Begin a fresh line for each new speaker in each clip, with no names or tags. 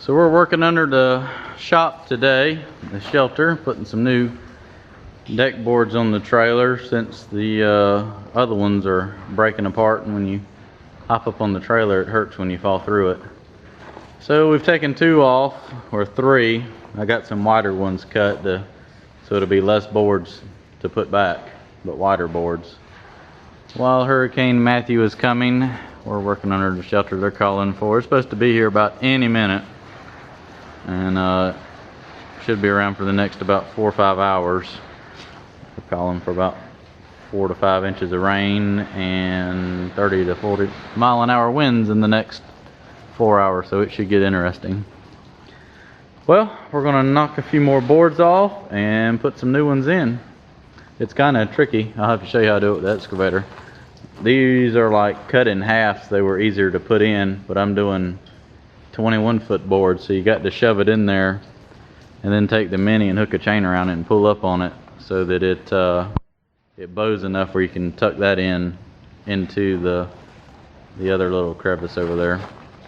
So we're working under the shop today, the shelter, putting some new deck boards on the trailer since the other ones are breaking apart, and when you hop up on the trailer it hurts when you fall through it. So we've taken two off, or three. I got some wider ones cut so it'll be less boards to put back, but wider boards. While Hurricane Matthew is coming, we're working under the shelter they're calling for. It's supposed to be here about any minute, and should be around for the next about 4 or 5 hours. We're calling for about 4 to 5 inches of rain and 30 to 40 mile an hour winds in the next 4 hours, so it should get interesting. Well, we're gonna knock a few more boards off and put some new ones in. It's kind of tricky. I'll have to show you how to do it with the excavator. These are like cut in half, so they were easier to put in, but I'm doing 21-foot boards, so you got to shove it in there and then take the mini and hook a chain around it and pull up on it so that it bows enough where you can tuck that into the other little crevice over there.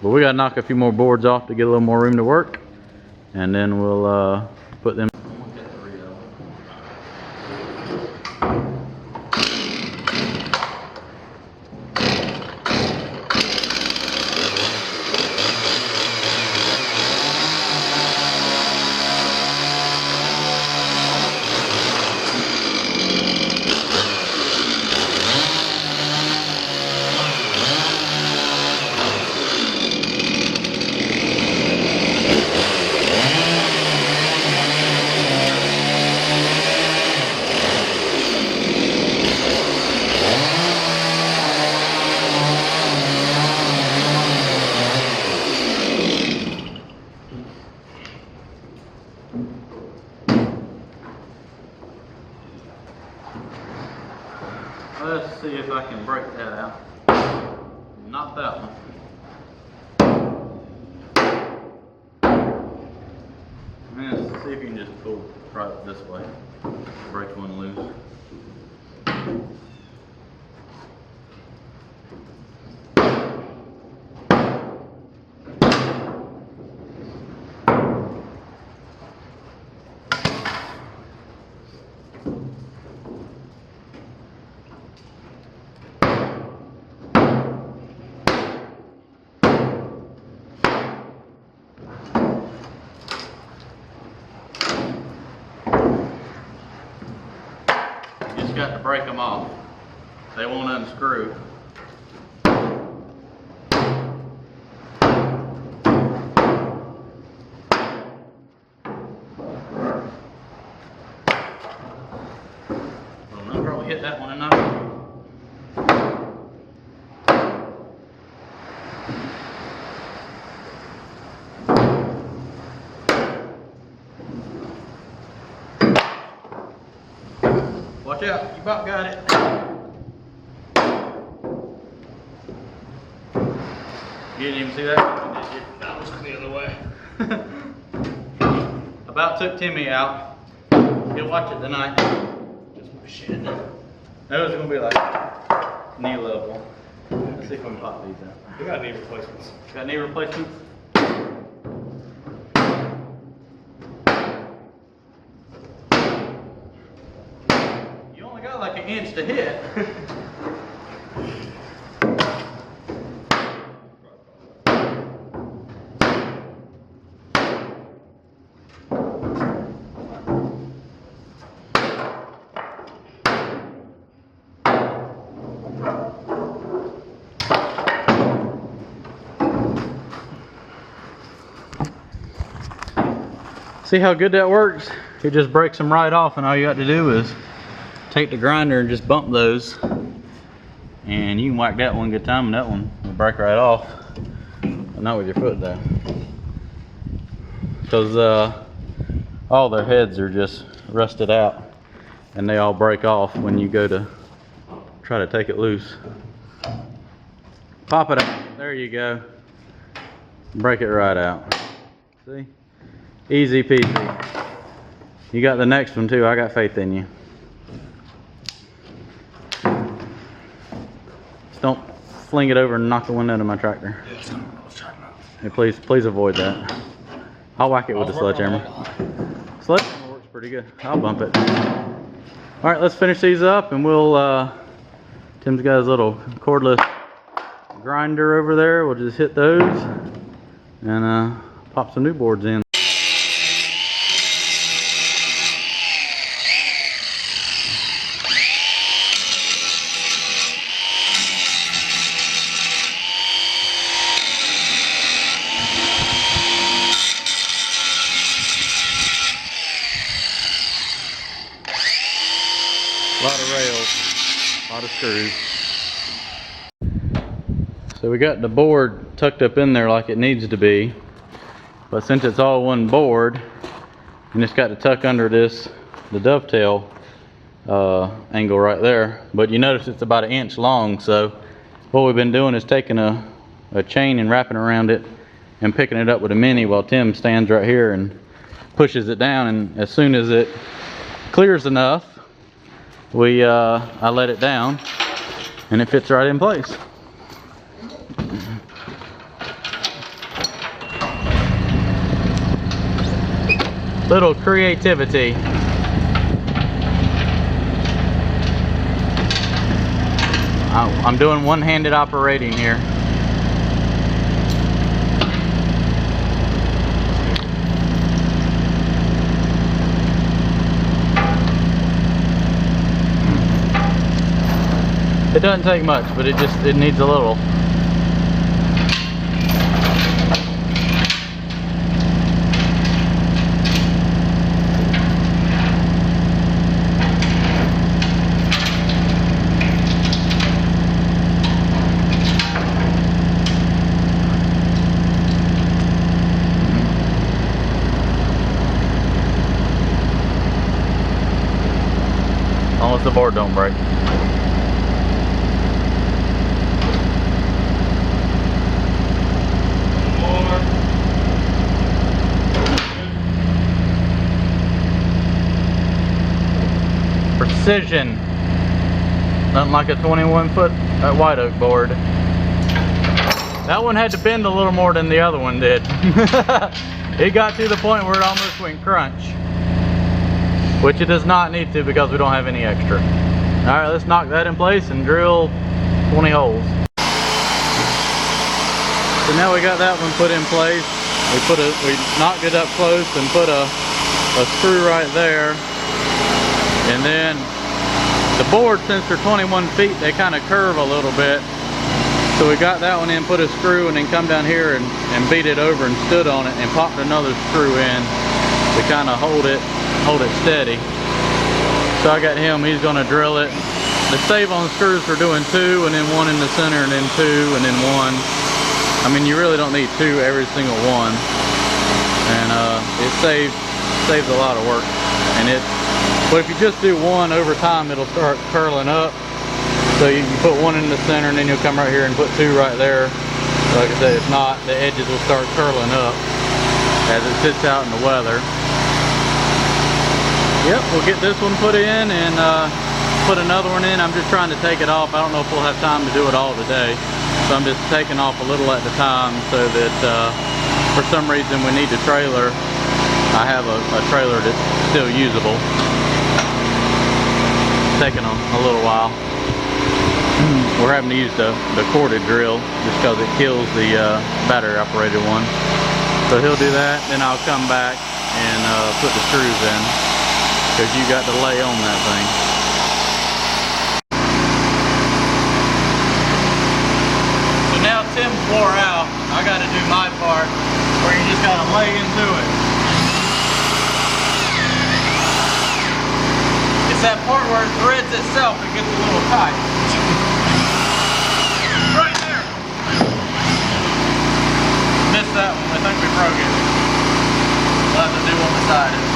But we got to knock a few more boards off to get a little more room to work, and then we'll put them. Let's see if I can break that out. Not that one. Let's see if you can just pull right this way. Break one loose. Got to break them off. They won't unscrew. Well, I'll probably hit that one enough. Watch out, you about got it. You didn't even see that? Did you?
That was the other way.
About took Timmy out. He'll watch it tonight.
Just my shit.
Those are gonna be like knee level. Let's see if we can pop these out.
We got knee replacements.
Got knee replacements? Got like an inch to hit. See how good that works? It just breaks them right off, and all you got to do is take the grinder and just bump those, and you can whack that one good time and that one will break right off, but not with your foot though, because all their heads are just rusted out and they all break off when you go to try to take it loose. Pop it out. There you go. Break it right out. See? Easy peasy. You got the next one too. I got faith in you. Just don't fling it over and knock the wind out of my tractor.
Yeah, that's not what I was trying to.
Hey, please avoid that. I'll whack it with the sledgehammer. Sledgehammer works pretty good. I'll bump it. All right, let's finish these up, and we'll. Tim's got his little cordless grinder over there. We'll just hit those and pop some new boards in. A lot of rails, a lot of screws. So we got the board tucked up in there like it needs to be, but since it's all one board and it's got to tuck under this, the dovetail angle right there, but you notice it's about 1 inch long. So what we've been doing is taking a chain and wrapping around it and picking it up with a mini while Tim stands right here and pushes it down, and as soon as it clears enough, I let it down and it fits right in place. Little creativity. I'm doing one-handed operating here. It doesn't take much, but it needs a little. As long as the board don't break. Precision. Nothing like a 21-foot white oak board. That one had to bend a little more than the other one did. It got to the point where it almost went crunch, which it does not need to because we don't have any extra. All right, let's knock that in place and drill 20 holes. So now we got that one put in place. We knocked it up close and put a screw right there. And then the board, since they're 21 feet, they kind of curve a little bit. So we got that one in, put a screw, and then come down here and beat it over and stood on it and popped another screw in to kind of hold it steady. So I got him, he's gonna drill it. The save on the screws for doing 2, and then 1 in the center, and then 2, and then 1. I mean, you really don't need 2 every single one. And it saves a lot of work. But if you just do 1 over time, it'll start curling up. So you put 1 in the center, and then you'll come right here and put 2 right there. Like I said, if not, the edges will start curling up as it sits out in the weather. Yep, we'll get this one put in and put another one in. I'm just trying to take it off. I don't know if we'll have time to do it all today. So I'm just taking off a little at a time so that for some reason we need the trailer. I have a trailer that's still usable. Taking a little while. We're having to use the corded drill just because it kills the battery operated one. So he'll do that, then I'll come back and put the screws in because you got to lay on that thing. So now Tim's wore out. I got to do my part where you just got to lay into it. It's that part where it threads itself and gets a little tight. Right there! Missed that one. I think we broke it. We'll have to do one beside it.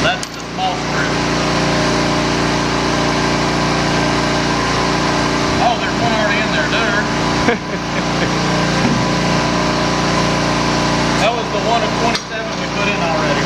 That's the small screw. Oh, there's one already in there, That was the one of 27 we put in already.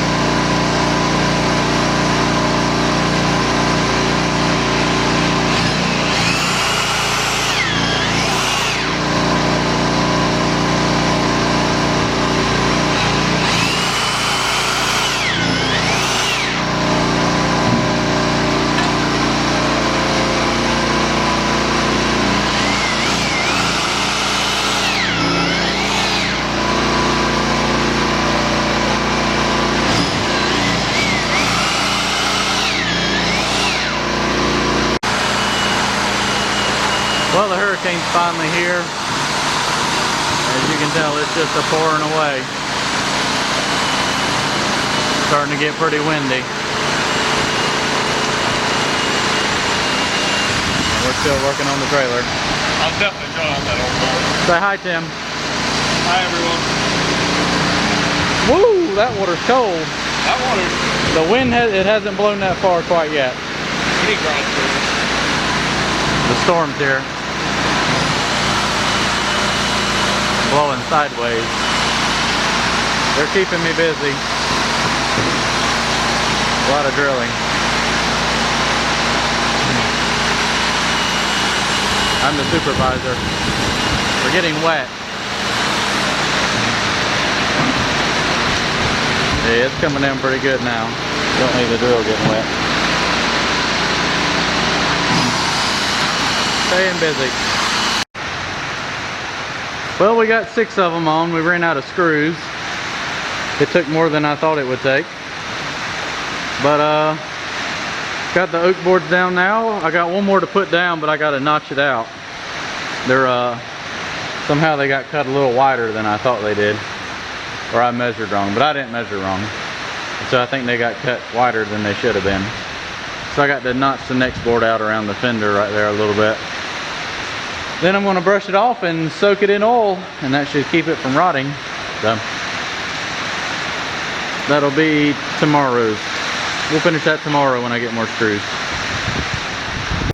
hurricane's finally here. As you can tell, it's just a pouring away. Starting to get pretty windy. And we're still working on the trailer.
I'll definitely draw on that old board.
Say hi, Tim.
Hi, everyone.
Woo, that water's cold.
That water,
The wind hasn't blown that far quite yet.
we need ground clearance.
The storm's here. Blowing sideways. They're keeping me busy. A lot of drilling. I'm the supervisor. We're getting wet. Yeah, it's coming in pretty good now. Don't need the drill getting wet. Staying busy. Well, we got 6 of them on. We ran out of screws. It took more than I thought it would take. But got the oak boards down now. I got one more to put down, but I got to notch it out. They're somehow they got cut a little wider than I thought they did, or I measured wrong. But I didn't measure wrong, so I think they got cut wider than they should have been. So I got to notch the next board out around the fender right there a little bit. Then I'm going to brush it off and soak it in oil, and that should keep it from rotting. So that'll be tomorrow's. We'll finish that tomorrow when I get more screws.